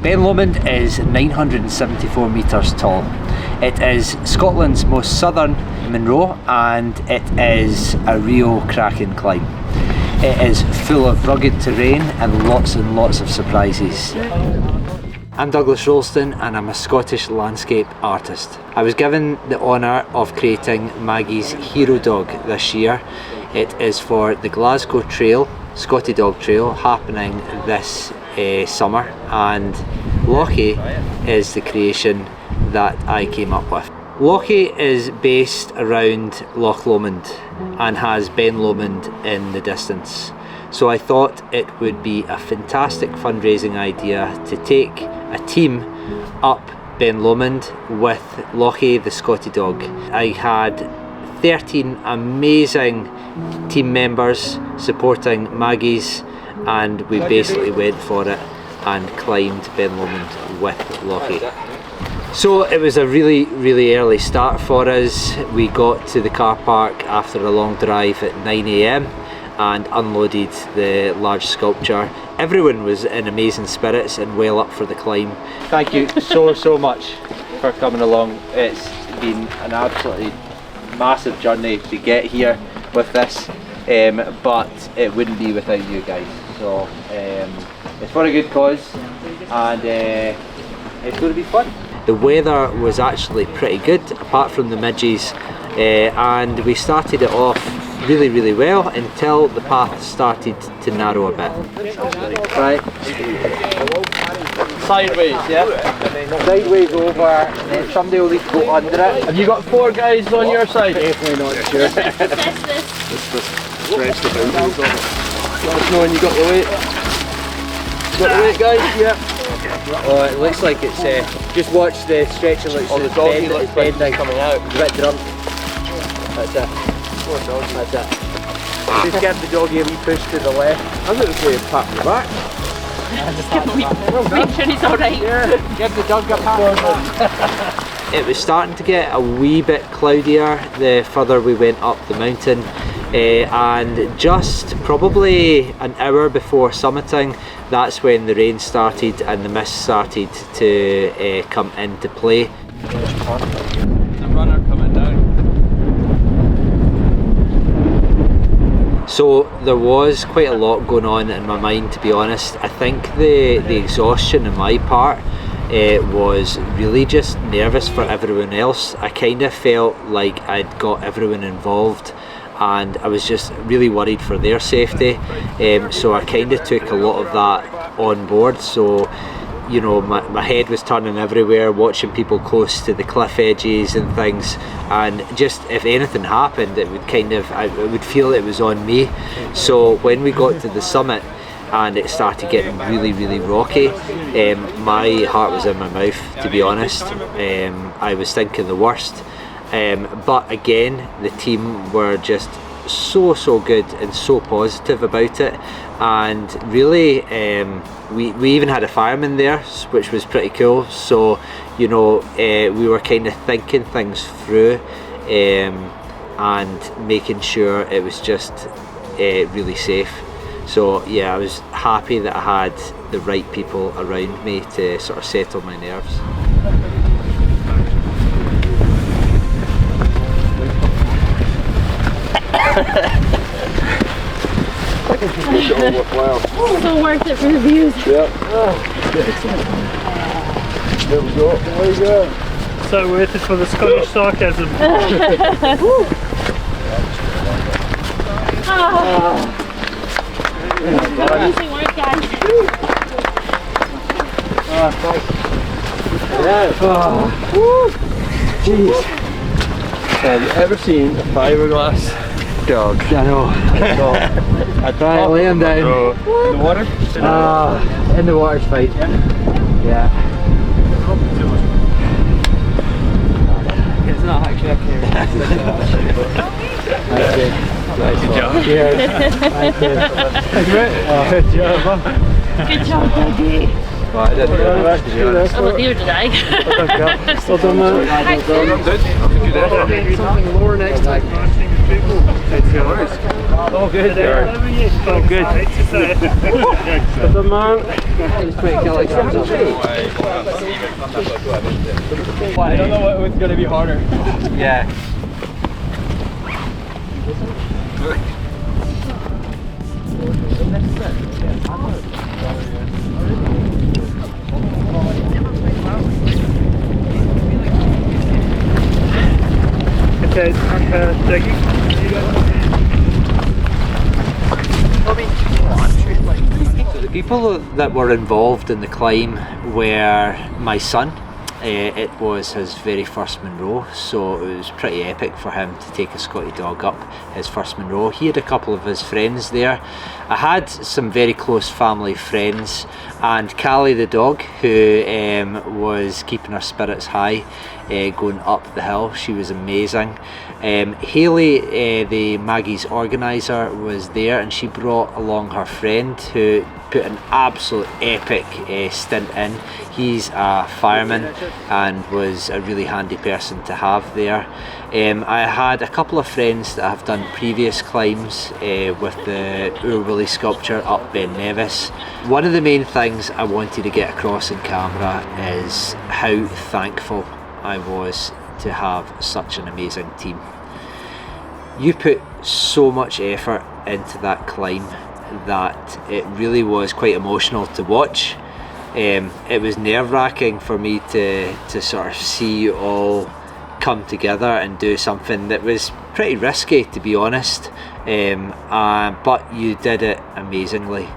Ben Lomond is 974 metres tall. It is Scotland's most southern Munro, and it is a real cracking climb. It is full of rugged terrain and lots of surprises. I'm Douglas Rolston and I'm a Scottish landscape artist. I was given the honour of creating Maggie's hero dog this year. It is for the Glasgow Trail, Scotty Dog Trail, happening this summer, and Lochie is the creation that I came up with. Lochie is based around Loch Lomond and has Ben Lomond in the distance. So I thought it would be a fantastic fundraising idea to take a team up Ben Lomond with Lochie the Scottie dog. I had 13 amazing team members supporting Maggie's, and we basically went for it and climbed Ben Lomond with Lochie. So it was a really early start for us. We got to the car park after a long drive at 9 AM and unloaded the large sculpture. Everyone was in amazing spirits and well up for the climb. Thank you so much for coming along. It's been an absolutely massive journey to get here with this, but it wouldn't be without you guys. So it's for a good cause, and it's going to be fun. The weather was actually pretty good apart from the midges, and we started it off really well until the path started to narrow a bit. Right. Sideways, yeah? Sideways over, and then somebody will need to go under it. Have you got 4 guys on your side? Definitely not sure. Let's just stretch the boundaries of it. Let us know when you got the weight. Got the weight, guys? Yeah. Oh, it looks like it's, just watch the stretching, looks like the doggy looks bending coming out. It's a bit drunk. That's it. That's it. Just give the doggy a wee push to the left. I'm going to say pat the back. Just give him a wee, make sure he's alright. Yeah. Give the dog a pat on the back. It was starting to get a wee bit cloudier the further we went up the mountain, and just probably an hour before summiting, that's when the rain started and the mist started to come into play. The runner coming down. So there was quite a lot going on in my mind, to be honest. I think the exhaustion on my part was really just nervous for everyone else. I kind of felt like I'd got everyone involved and I was just really worried for their safety, so I kind of took a lot of that on board. So, you know, my head was turning everywhere, watching people close to the cliff edges and things, and just if anything happened, it would kind of, I would feel it was on me. So when we got to the summit and it started getting really rocky, my heart was in my mouth, to be honest. I was thinking the worst, but again, the team were just so good and so positive about it, and really we even had a fireman there, which was pretty cool. So, you know, we were kind of thinking things through and making sure it was just really safe. So yeah, I was happy that I had the right people around me to sort of settle my nerves. So worth it for the views. Yeah. There we go. There we go. So worth it for the Scottish sarcasm. Amazing work, guys. Jeez. Have you ever seen a fiberglass dog? I know. Right, lay him down. In the water? In the water's fine. Yeah. It's not actually Good job. Cheers. Thank you. Good job. Good job, Maggie. Well, I didn't know that, to be honest. Oh, neither did I. Well done, man. Thanks, Something lower next time. Let's go. Oh, good. Oh, good. That's a man. I don't know what was going to be harder. Yeah. Okay, Maggie. So the people that were involved in the climb were my son. It was his very first Munro, so it was pretty epic for him to take a Scotty dog up his first Munro. He had a couple of his friends there. I had some very close family friends, and Callie the dog, who was keeping her spirits high going up the hill. She was amazing. Hayley, the Maggie's organiser, was there, and she brought along her friend who put an absolute epic stint in. He's a fireman and was a really handy person to have there. I had a couple of friends that have done previous climbs with the Urwilly sculpture up Ben Nevis. One of the main things I wanted to get across in camera is how thankful I was to have such an amazing team. You put so much effort into that climb that it really was quite emotional to watch. It was nerve-wracking for me to sort of see you all come together and do something that was pretty risky, to be honest, but you did it amazingly.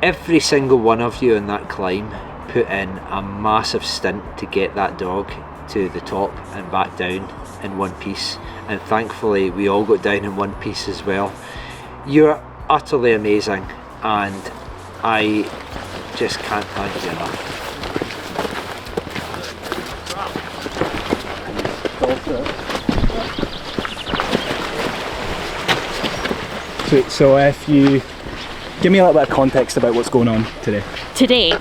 Every single one of you in that climb put in a massive stint to get that dog to the top and back down in one piece, and thankfully we all got down in one piece as well. You're utterly amazing, and I just can't thank you enough. So if you give me a little bit of context about what's going on today. Today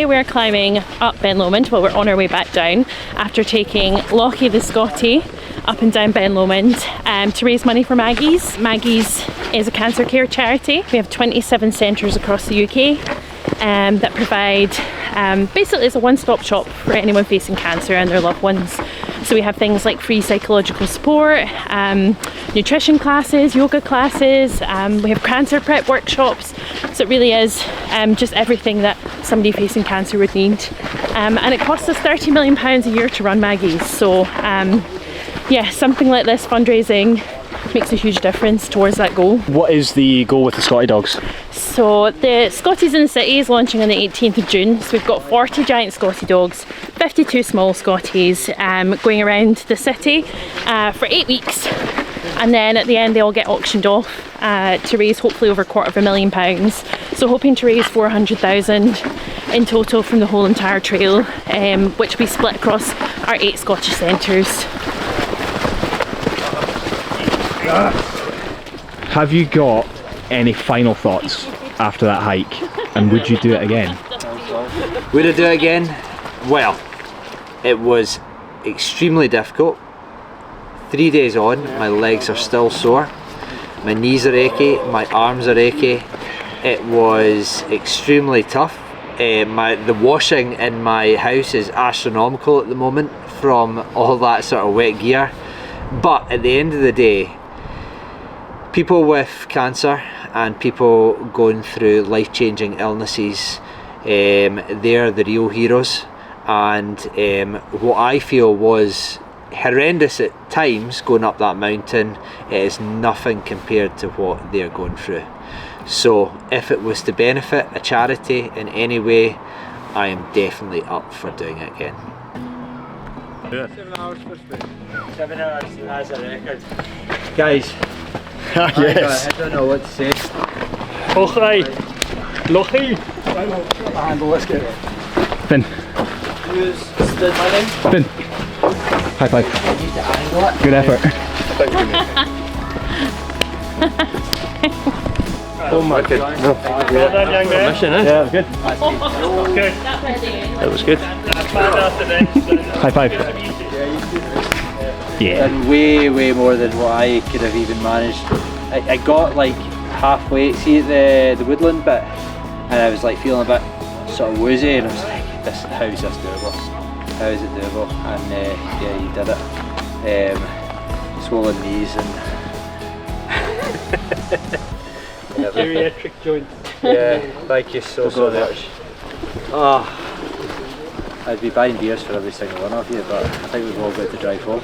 we're climbing up Ben Lomond. Well, we're on our way back down after taking Lochie the Scottie up and down Ben Lomond to raise money for Maggie's. Maggie's is a cancer care charity. We have 27 centres across the UK that provide, basically it's a one-stop shop for anyone facing cancer and their loved ones. So we have things like free psychological support, nutrition classes, yoga classes, we have cancer prep workshops. So it really is just everything that somebody facing cancer would need. And it costs us £30 million a year to run Maggie's. So yeah, something like this, fundraising, makes a huge difference towards that goal. What is the goal with the Scotty dogs? So the Scotties in the City is launching on the 18th of June. So we've got 40 giant Scotty dogs, 52 small Scotties going around the city for 8 weeks. And then at the end they all get auctioned off to raise hopefully over £250,000. So hoping to raise 400,000 in total from the whole entire trail, which we split across our 8 Scottish centres. Have you got any final thoughts after that hike, and would you do it again? Would I do it again? Well, it was extremely difficult. 3 days on, my legs are still sore, my knees are achy, my arms are achy. It was extremely tough. The washing in my house is astronomical at the moment from all that sort of wet gear. But at the end of the day, people with cancer and people going through life-changing illnesses, they're the real heroes. And what I feel was horrendous at times going up that mountain, it is nothing compared to what they're going through. So if it was to benefit a charity in any way, I am definitely up for doing it again. 7 hours for speed. 7 hours, that's a record. Guys, Yes. I don't know what to say. Lochie. Lochie. Ben. Who's stood my name? Ben. High five. Good effort. Oh my god. Well done, young man. Mission, eh? Yeah, good. Good. That was good. Find out the next. High five. Yeah. And way more than what I could have even managed. I got like halfway, see at the woodland bit, and I was like feeling a bit sort of woozy, and I was like, how is this doable? How is it doable? And yeah, you did it. Swollen knees and Geriatric joints. yeah, thank you so much. Oh, I'd be buying beers for every single one of you, but I think we've all got to drive home.